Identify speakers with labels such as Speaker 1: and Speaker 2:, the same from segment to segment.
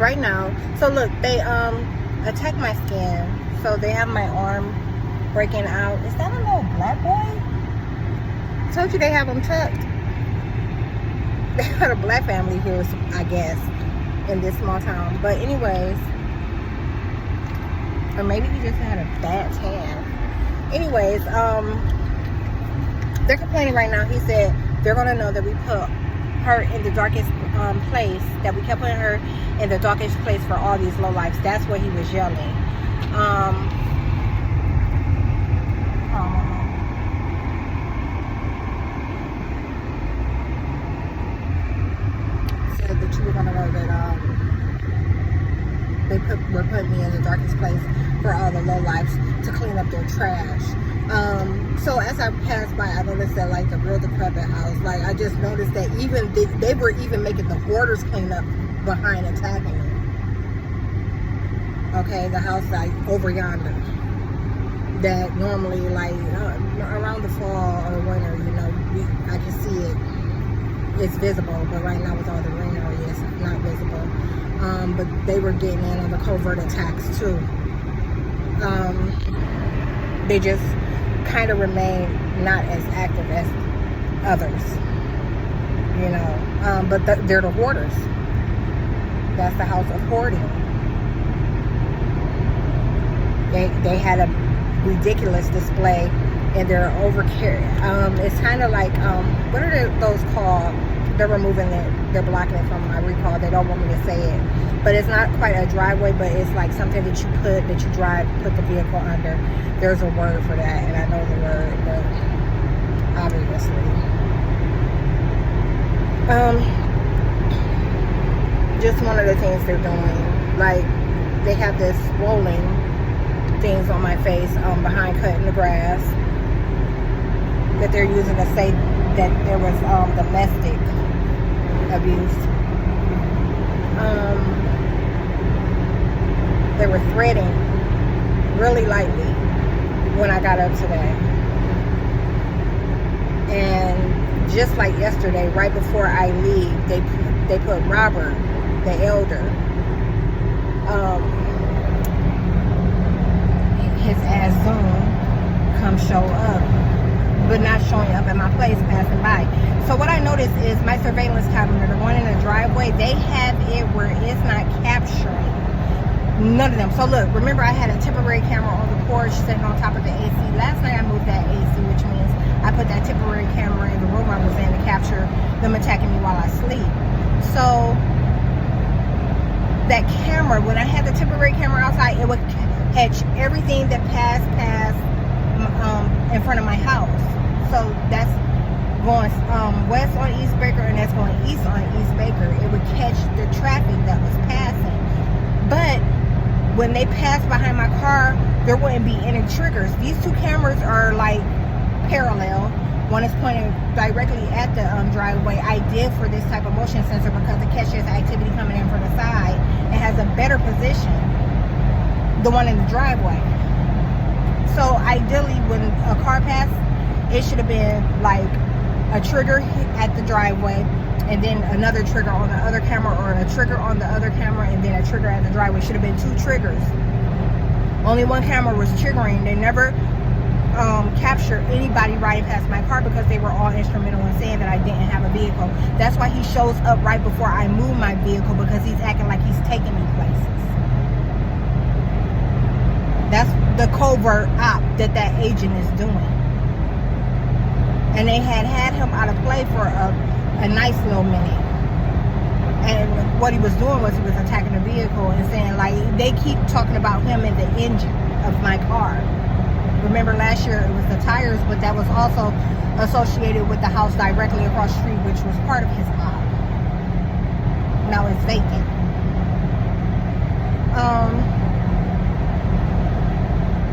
Speaker 1: right now. So look, they attack my skin. So they have my arm breaking out. Is that a little black boy? I told you they have them tucked. They got a black family here, I guess, in this small town. But anyways, or maybe he just had a bad tan. Anyways, they're complaining right now. He said they're gonna know that we put her in the darkest place, that we kept putting her in the darkest place for all these lowlifes. That's what he was yelling. Said that you were gonna know that we're putting me in the darkest place for all the lowlifes to clean up their trash. So as I passed by, I noticed that like the real decrepit house, like I just noticed that even they were even making the hoarders clean up behind attacking me. Okay, the house like over yonder, that normally like around the fall or winter, you know, I can see it. It's visible, but right now with all the greenery, it's not visible. But they were getting in on the covert attacks too. They just kind of remain not as active as others, you know. But they're the hoarders. That's the house of hoarding. They had a ridiculous display and they're it's kind of like what are those called? They're removing it, they're blocking it from my recall. They don't want me to say it, but it's not quite a driveway, but it's like something that you put the vehicle under. There's a word for that, and I know the word, but obviously just one of the things they're doing, like they have this rolling things on my face behind cutting the grass that they're using to say that there was domestic abuse. They were threading really lightly when I got up today, and just like yesterday, right before I leave, they put Robert, the elder, his ass Zoom come show up, but not showing up at my place, passing by. So what I noticed is my surveillance camera, the one in the driveway, they have it where it's not capturing none of them. So look, remember I had a temporary camera on the porch sitting on top of the AC. Last night I moved that AC, which means I put that temporary camera in the room I was in to capture them attacking me while I sleep. So that camera, when I had the temporary camera outside, it would catch everything that passed in front of my house. So that's going west on East Baker, and that's going east on East Baker. It would catch the traffic that was passing. But when they passed behind my car, there wouldn't be any triggers. These two cameras are like parallel. One is pointing directly at the driveway. I did for this type of motion sensor because it catches activity coming in from the side. It has a better position, the one in the driveway. So ideally, when a car passed, it should have been like a trigger at the driveway, and then another trigger on the other camera, or a trigger on the other camera, and then a trigger at the driveway. Should have been two triggers. Only one camera was triggering. They never captured anybody riding past my car because they were all instrumental in saying that I didn't have a vehicle. That's why he shows up right before I move my vehicle, because he's acting like he's taking me places. That's the covert op that agent is doing. And they had him out of play for a nice little minute. And what he was doing was he was attacking the vehicle and saying, like, they keep talking about him in the engine of my car. Remember last year it was the tires, but that was also associated with the house directly across the street, which was part of his lot. Now it's vacant.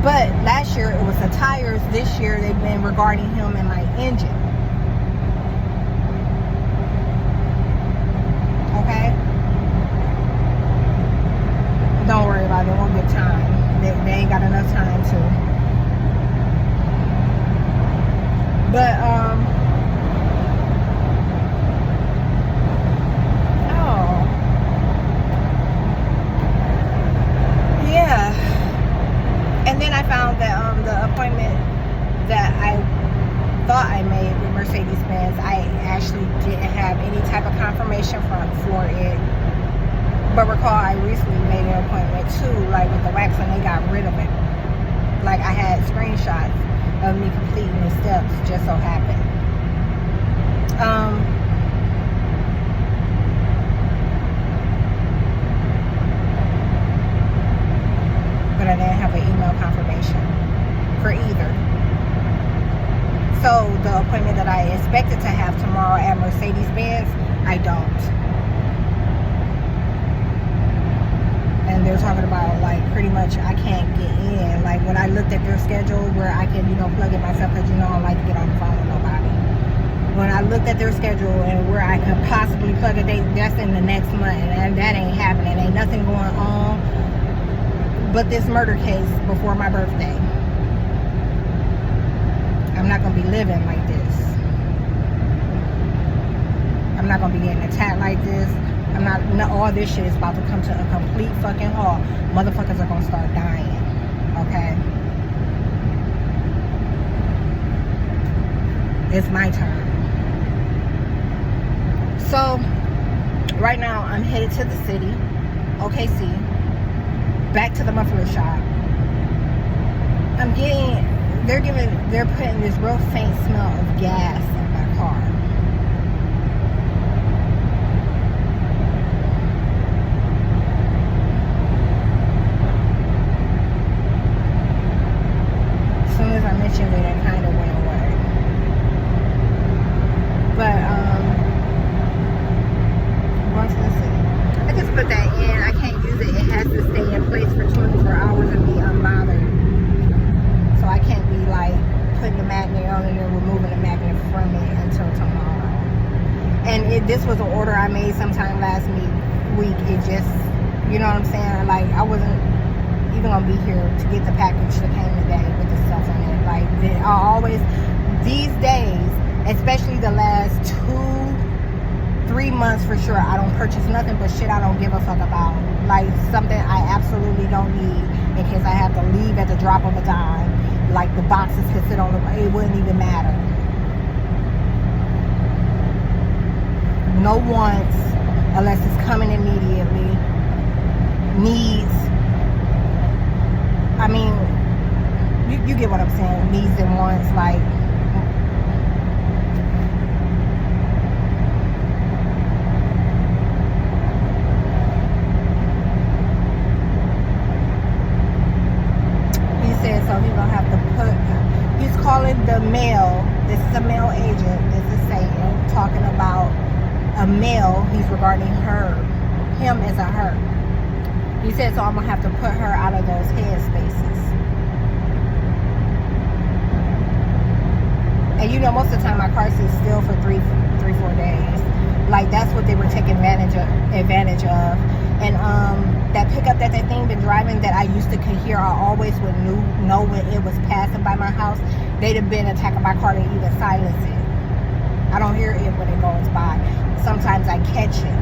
Speaker 1: But last year it was the tires. This year they've been regarding him in my engine. Okay? Don't worry about it. They won't get time. They ain't got enough time to. But, thought I made with Mercedes-Benz. I actually didn't have any type of confirmation for it. But recall, I recently made an appointment too, like with the wax, and they got rid of it. Like I had screenshots of me completing the steps, just so happened. But I didn't have an email confirmation for either. So the appointment that I expected to have tomorrow at Mercedes-Benz, I don't. And they're talking about, like, pretty much I can't get in. Like, when I looked at their schedule where I can, plug in myself, because, I don't like to get on the phone with nobody. When I looked at their schedule and where I could possibly plug a date, that's in the next month, and that ain't happening. Ain't nothing going on but this murder case before my birthday. I'm not going to be living like this. I'm not going to be getting attacked like this. All this shit is about to come to a complete fucking halt. Motherfuckers are going to start dying. Okay? It's my turn. So, right now, I'm headed to the city, OKC, back to the muffler shop. They're putting this real faint smell of gas in my car. As soon as I mentioned it, it kind of went away. But, I'm going to the city. I just put that in. I can't use it. It has to stay in place for 24 hours and be unbothered. So I can't be like putting the magnet on it and removing the magnet from it until tomorrow. And this was an order I made sometime last week. It just, you know what I'm saying? Like, I wasn't even gonna be here to get the package that came today with the stuff in it. Like, I always, these days, especially the last 2-3 months for sure, I don't purchase nothing but shit I don't give a fuck about. Like, something I absolutely don't need in case I have to leave at the drop of a dime. Like, the boxes could sit on it wouldn't even matter. No wants, unless it's coming immediately. Needs. I mean, you get what I'm saying. Needs and wants, like. So he's gonna have to he's calling the male, this is a male agent, this is saying, talking about a male, he's regarding him as a her. He said, so I'm gonna have to put her out of those head spaces. And most of the time my car sits still for 3-4 days. Like, that's what they were taking advantage of. And that pickup that thing been driving that I used to could hear, I always would know when it was passing by my house. They'd have been attacking my car to even silence it. I don't hear it when it goes by. Sometimes I catch it.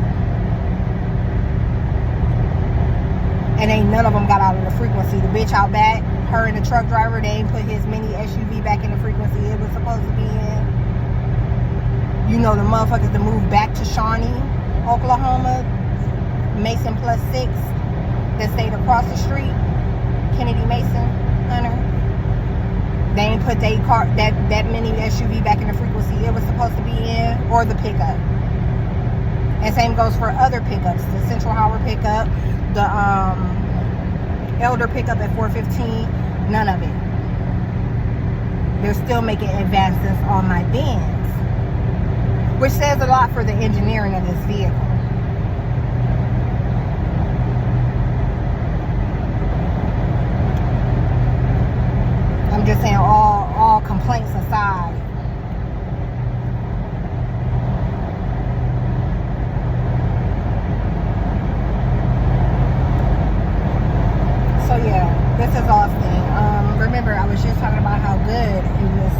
Speaker 1: And ain't none of them got out of the frequency. The bitch out back, her and the truck driver, they ain't put his mini SUV back in the frequency it was supposed to be in. The motherfuckers that moved back to Shawnee, Oklahoma, Mason +6, that stayed across the street, Kennedy Mason, Hunter. They ain't put their car, that mini SUV back in the frequency it was supposed to be in, or the pickup. And same goes for other pickups, the Central Howard pickup, the Elder pickup at 415, none of it. They're still making advances on my Benz, which says a lot for the engineering of this vehicle. I'm just saying, all complaints aside. So yeah, this is Austin. Remember, I was just talking about how good it was.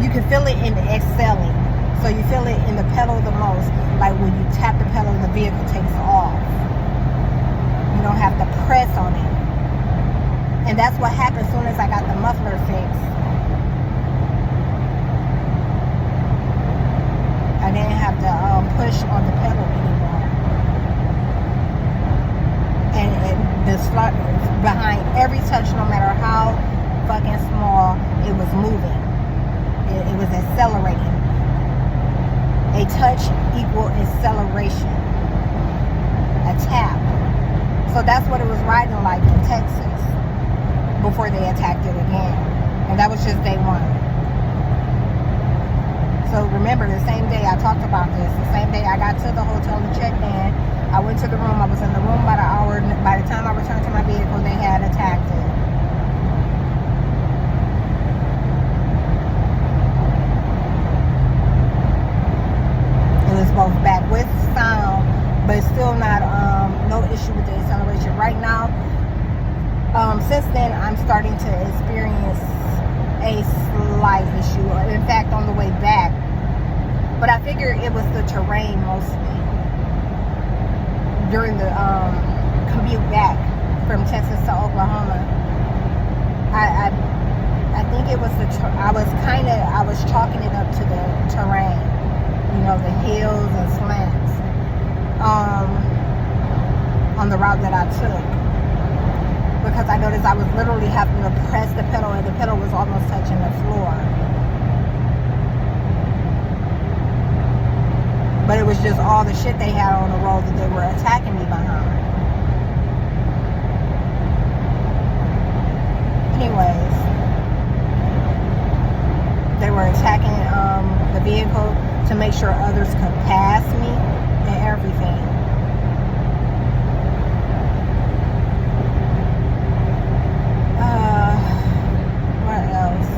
Speaker 1: You can feel it in the excelling. So you feel it in the pedal the most. Like when you tap the pedal, the vehicle takes off. You don't have to press on it. And that's what happened as soon as I got the muffler fixed. didn't have to push on the pedal anymore. And the slot behind every touch, no matter how fucking small, it was moving. It was accelerating. A touch equal acceleration. A tap. So that's what it was riding like in Texas before they attacked it again. And that was just day one. So remember, the same day I talked about this, the same day I got to the hotel and checked in, I went to the room. I was in the room about an hour. By the time I returned to my vehicle, they had attacked it. It was both back with sound, but it's still not no issue with the acceleration. Right now, since then, I'm starting to experience a slight issue. In fact, on the way back, but I figured it was the terrain mostly during the commute back from Texas to Oklahoma. I think it was I was chalking it up to the terrain, you know, the hills and slants on the route that I took. Because I noticed I was literally having to press the pedal, and the pedal was almost touching the floor. But it was just all the shit they had on the road that they were attacking me behind. Anyways, they were attacking the vehicle to make sure others could pass me and everything. What else?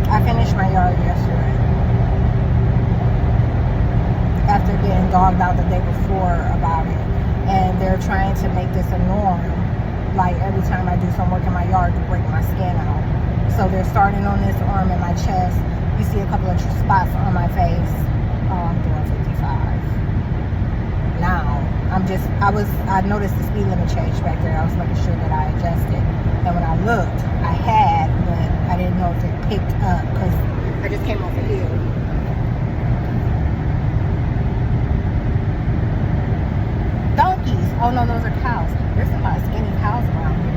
Speaker 1: I finished my yard yesterday after getting dogged out the day before about it, and they're trying to make this a norm. Like every time I do some work in my yard to break my skin out. So they're starting on this arm and my chest. You see a couple of spots on my face. Oh, I'm doing 55. Now, I noticed the speed limit change back there. I was making sure that I adjusted. And when I looked, I had, but I didn't know if it picked up because I just came over here. Donkeys. Oh no, those are cows. There's a lot of skinny cows around here.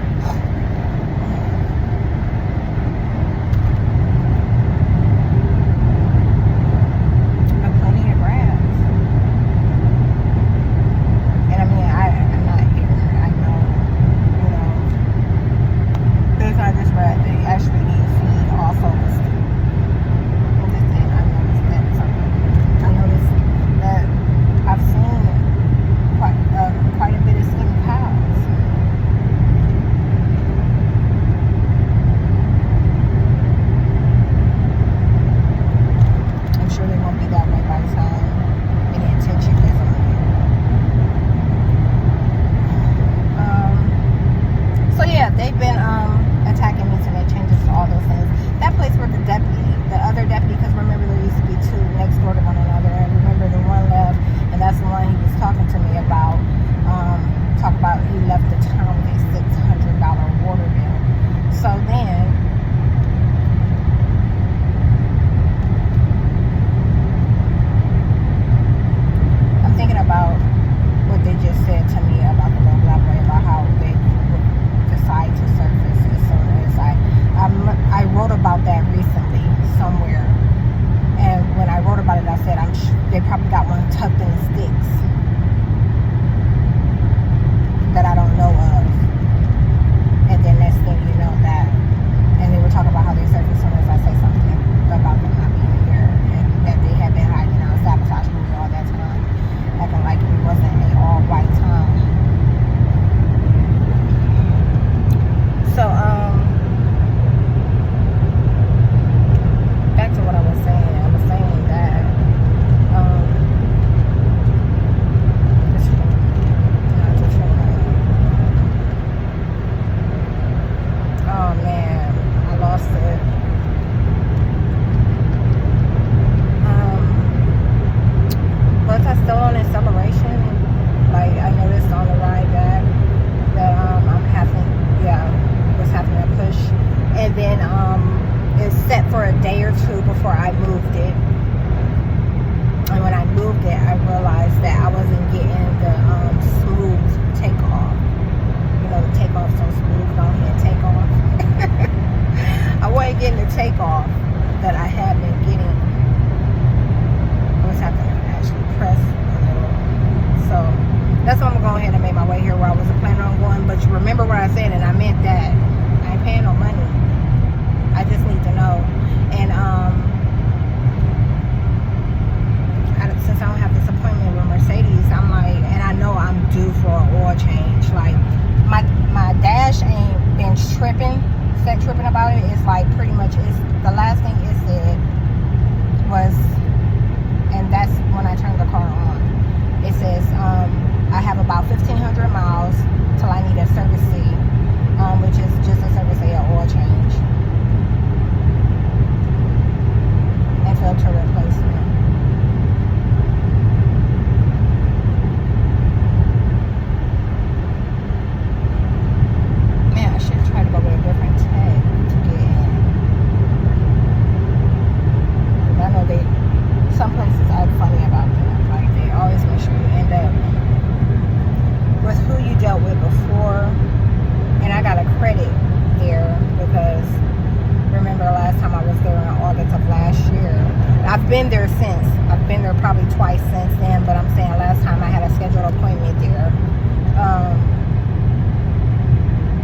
Speaker 1: probably twice since then, but I'm saying last time I had a scheduled appointment there.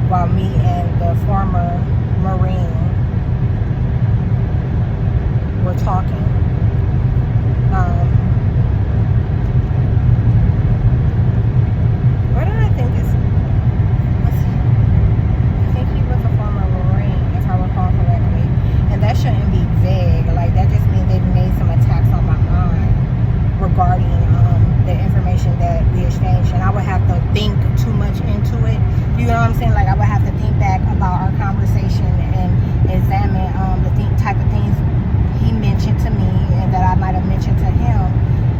Speaker 1: While me and the former Marine were talking. Where did I think this? I think he was a former Marine, if I recall correctly. And that shouldn't be vague. Like, that just means they've made some attacks on my mind regarding the information that we exchanged. And I would have to think too much into it. You know what I'm saying? Like, I would have to think back about our conversation and examine the type of things he mentioned to me and that I might have mentioned to him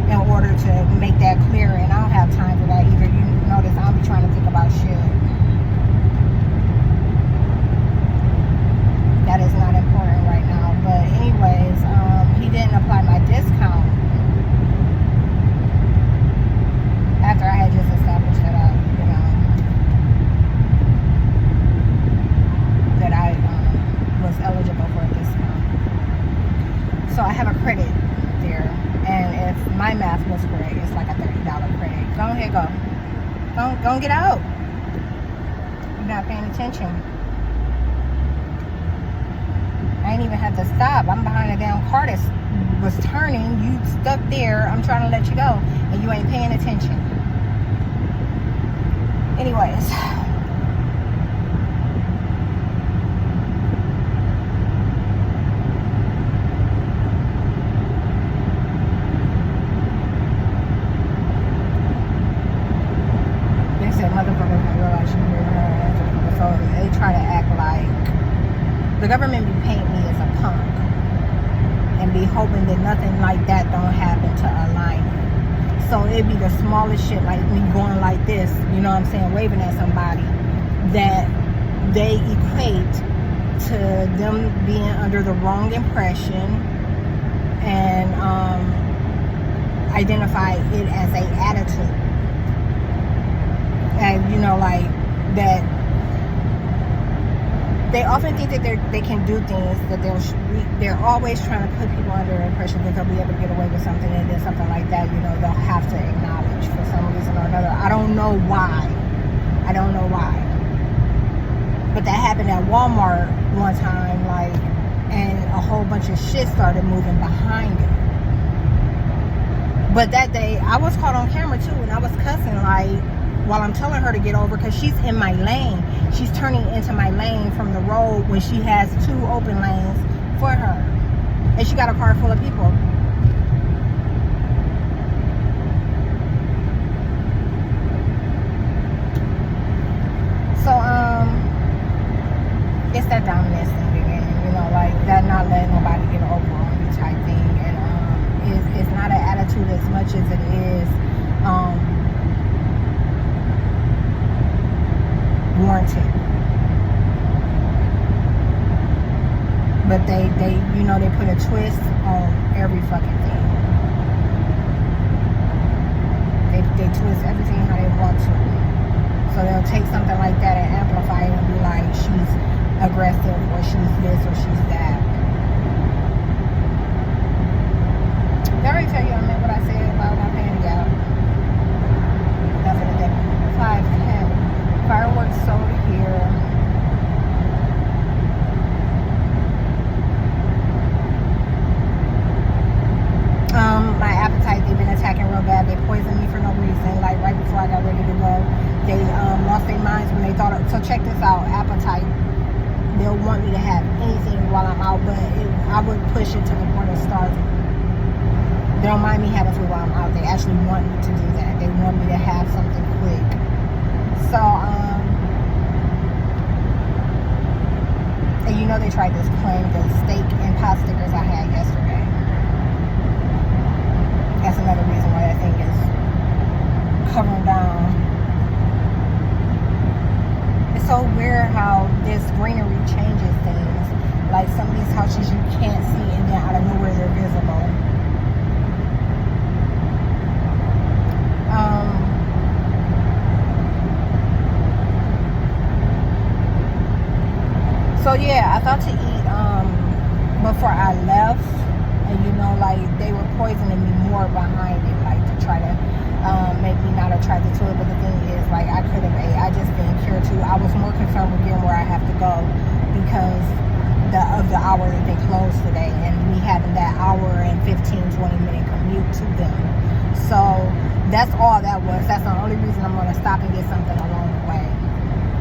Speaker 1: in order to make that clear. And I don't have time for that either. You notice I'll be trying to think about shit that is not important right now. But anyways, he didn't apply my discount after I had just established that I was eligible for a discount. So I have a credit there, and if my math was correct, it's like a $30 credit. Go ahead, go get out. You're not paying attention. I ain't even had to stop. I'm behind a damn car that was turning. You stuck there. I'm trying to let you go, and you ain't paying attention. Anyways. Motherfuckers don't realize you hear her answer people, so they try to act like the government be painting me as a punk and be hoping that nothing like that don't happen to align me. So it'd be the smallest shit, like me going like this, you know what I'm saying, waving at somebody, that they equate to them being under the wrong impression and identify it as a attitude. And you know, like that, they often think that they can do things that they're always trying to put people under the impression that they'll be able to get away with something, and then something like that, you know, they'll have to acknowledge for some reason or another. I don't know why, but that happened at Walmart one time, like, and a whole bunch of shit started moving behind it. But that day I was caught on camera too, and I was cussing like, while I'm telling her to get over, because she's in my lane. She's turning into my lane from the road when she has 2 open lanes for her. And she got a car full of people. So, it's that dominance thing again, you know, like that not letting nobody get over on you type thing. And it's not an attitude as much as it is warranted. But they you know, they put a twist on every fucking thing. They twist everything how they want to. So they'll take something like that and amplify it and be like, she's aggressive, or she's this, or she's that. Did I already tell you I meant what I said about my panty out? That's what I did. 510. Fireworks sold here. My appetite, they've been attacking real bad. They poisoned me for no reason. Like right before I got ready to go, they lost their minds when they thought of, so check this out, appetite. They'll want me to have anything while I'm out, but I would push it to the point of starving. They don't mind me having food while I'm out. They actually want me to do that. They want me to have something quick. So, and you know they tried this claim, the steak and pot stickers I had yesterday. That's another reason why that thing is covering down. It's so weird how this greenery changes things. Like some of these houses you can't see, and then out of nowhere they're visible. So yeah, I thought to eat before I left, and And you know, like, they were poisoning me more behind it, like, to try to make me not attracted to it. But the thing is, like, I could have ate. I just didn't care to. I was more concerned with getting where I have to go because of the hour that they closed today, and me having that hour and 15-20 minute commute to them. So that's all that was. That's the only reason I'm going to stop and get something along the way.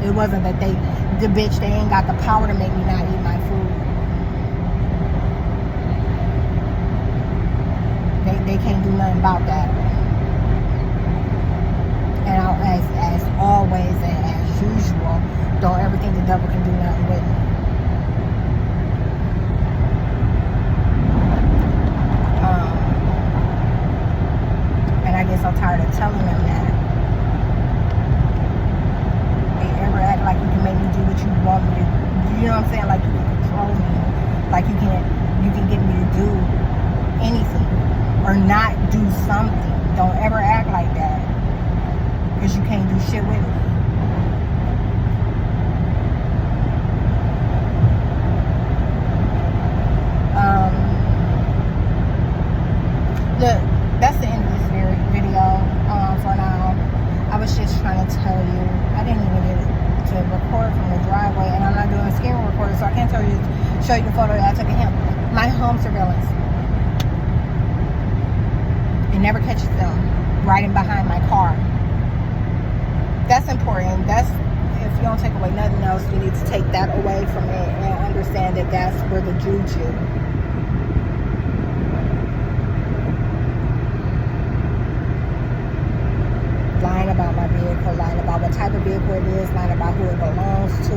Speaker 1: It wasn't that they ain't got the power to make me not eat my food. They can't do nothing about that. And as always and as usual, don't ever think the devil can do nothing with me. And I guess I'm tired of telling them that. They ever act like you can make me do what you want me to do. You know what I'm saying? Like you can control me. Like you can get me to do anything or not do something. Don't ever act like that. Because you can't do shit with me. Look, that's the end of this video for now. I was just trying to tell you, I didn't even get to record from the driveway, and I'm not doing a screen recorder, so I can't show you the photo that I took of him. My home surveillance. It never catches them riding behind my car. That's important. That's, if you don't take away nothing else, you need to take that away from it and understand that that's where the juju. Lying about my vehicle, lying about what type of vehicle it is, lying about who it belongs to.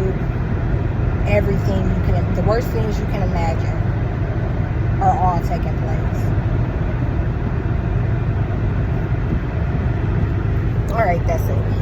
Speaker 1: Everything you can, the worst things you can imagine are all taking place. All right, that's it.